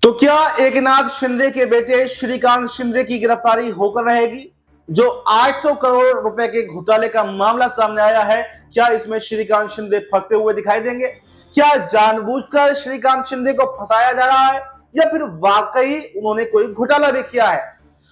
तो क्या एकनाथ शिंदे के बेटे श्रीकांत शिंदे की गिरफ्तारी होकर रहेगी? जो 800 करोड़ रुपए के घोटाले का मामला सामने आया है, क्या इसमें श्रीकांत शिंदे फंसते हुए दिखाई देंगे? क्या जानबूझकर श्रीकांत शिंदे को फंसाया जा रहा है या फिर वाकई उन्होंने कोई घोटाला भी किया है?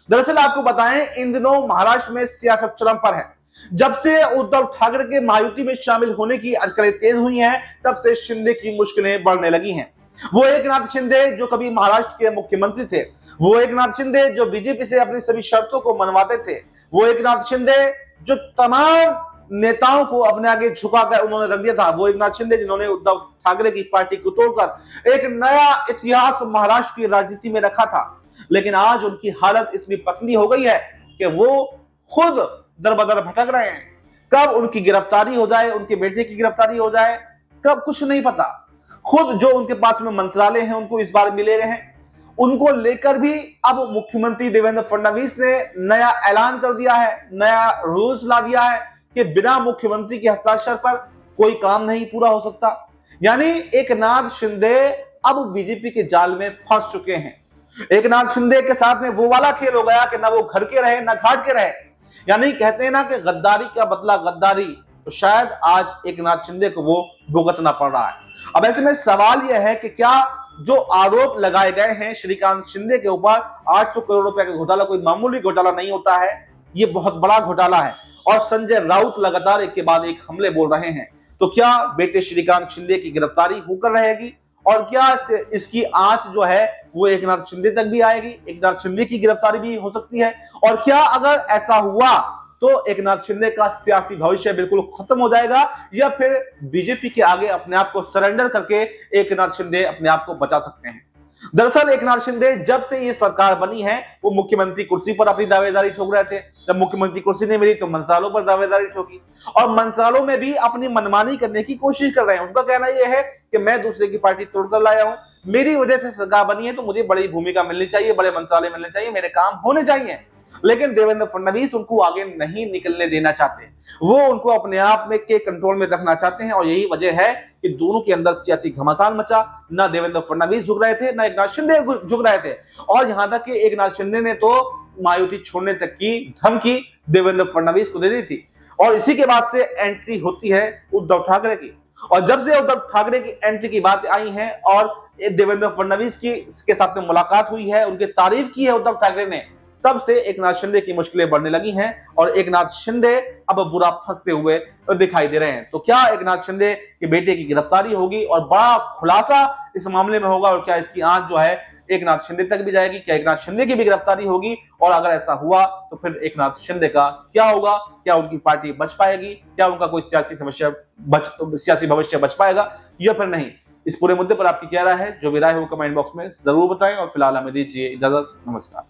दरअसल आपको बताएं, इन दिनों महाराष्ट्र में सियासत चरम पर है। जब से उद्धव ठाकरे के महायुति में शामिल होने की अटकलें तेज हुई हैं, तब से शिंदे की मुश्किलें बढ़ने लगी हैं। वो एकनाथ शिंदे जो कभी महाराष्ट्र के मुख्यमंत्री थे, वो एकनाथ शिंदे जो बीजेपी से अपनी सभी शर्तों को मनवाते थे, वो एकनाथ शिंदे जो तमाम नेताओं को अपने आगे झुकाकर उन्होंने रख दिया था, वो एकनाथ शिंदे जिन्होंने उद्धव ठाकरे की पार्टी को तोड़कर एक नया इतिहास महाराष्ट्र की राजनीति में रखा था। लेकिन आज उनकी हालत इतनी पतली हो गई है कि वो खुद दर बदर भटक रहे हैं। कब उनकी गिरफ्तारी हो जाए, उनके बेटे की गिरफ्तारी हो जाए, कब कुछ नहीं पता। खुद जो उनके पास में मंत्रालय हैं उनको इस बार मिले रहे हैं, उनको लेकर भी अब मुख्यमंत्री देवेंद्र फडणवीस ने नया ऐलान कर दिया है, नया रूल्स ला दिया है कि बिना मुख्यमंत्री के हस्ताक्षर पर कोई काम नहीं पूरा हो सकता। यानी एकनाथ शिंदे अब बीजेपी के जाल में फंस चुके हैं। एकनाथ शिंदे के साथ में वो वाला खेल हो गया कि ना वो घर के रहे ना घाट के रहे। यानी कहते हैं ना कि गद्दारी का बदला गद्दारी, तो शायद आज एकनाथ शिंदे को वो भुगतना पड़ रहा है। अब ऐसे में सवाल यह है कि क्या जो आरोप लगाए गए हैं श्रीकांत शिंदे के ऊपर, 800 करोड़ रुपए का घोटाला कोई मामूली घोटाला नहीं होता है, ये बहुत बड़ा घोटाला है। और संजय राउत लगातार एक के बाद एक हमले बोल रहे हैं। तो क्या बेटे श्रीकांत शिंदे की गिरफ्तारी होकर रहेगी और क्या इसकी आंच जो है वो एकनाथ शिंदे तक भी आएगी? एकनाथ शिंदे की गिरफ्तारी भी हो सकती है। और क्या अगर ऐसा हुआ तो एकनाथ शिंदे का सियासी भविष्य बिल्कुल खत्म हो जाएगा या फिर बीजेपी के आगे अपने आप को सरेंडर करके एकनाथ शिंदे अपने आप को बचा सकते हैं? दरअसल एकनाथ शिंदे जब से ये सरकार बनी है, वो मुख्यमंत्री कुर्सी पर अपनी दावेदारी ठोक रहे थे। जब मुख्यमंत्री कुर्सी नहीं मिली तो मंत्रालयों पर दावेदारी ठोकी और मंत्रालयों में भी अपनी मनमानी करने की कोशिश कर रहे हैं। उनका कहना यह है कि मैं दूसरे की पार्टी तोड़कर लाया हूं, मेरी वजह से सरकार बनी है तो मुझे बड़ी भूमिका मिलनी चाहिए, बड़े मंत्रालय मिलने चाहिए, मेरे काम होने चाहिए। लेकिन देवेंद्र फडणवीस उनको आगे नहीं निकलने देना चाहते, वो उनको अपने आप में के कंट्रोल में रखना चाहते हैं। और यही वजह है कि दोनों के अंदर सियासी घमासान मचा। ना देवेंद्र फडणवीस झुक रहे थे, ना एकनाथ शिंदे झुक रहे थे। और यहां तक कि एकनाथ शिंदे ने तो मायावती छोड़ने तक की धमकी देवेंद्र फडणवीस को दे दी थी। और इसी के बाद से एंट्री होती है उद्धव ठाकरे की। और जब से उद्धव ठाकरे की एंट्री की बात आई है और देवेंद्र फडणवीस की के साथ में मुलाकात हुई है, उनकी तारीफ की है उद्धव ठाकरे ने, तब से एकनाथ शिंदे की मुश्किलें बढ़ने लगी हैं और एकनाथ शिंदे अब बुरा फंसते हुए दिखाई दे रहे हैं। तो क्या एकनाथ शिंदे के बेटे की गिरफ्तारी होगी और बड़ा खुलासा इस मामले में होगा और क्या इसकी आंच जो है एकनाथ शिंदे तक भी जाएगी? क्या एकनाथ शिंदे की भी गिरफ्तारी होगी? और अगर ऐसा हुआ तो फिर एकनाथ शिंदे का क्या होगा? क्या उनकी पार्टी बच पाएगी? क्या उनका कोई सियासी भविष्य बच पाएगा या फिर नहीं? इस पूरे मुद्दे पर आपकी क्या राय है? जो भी राय हो कमेंट बॉक्स में जरूर बताएं और फिलहाल हमें दीजिए इजाजत। नमस्कार।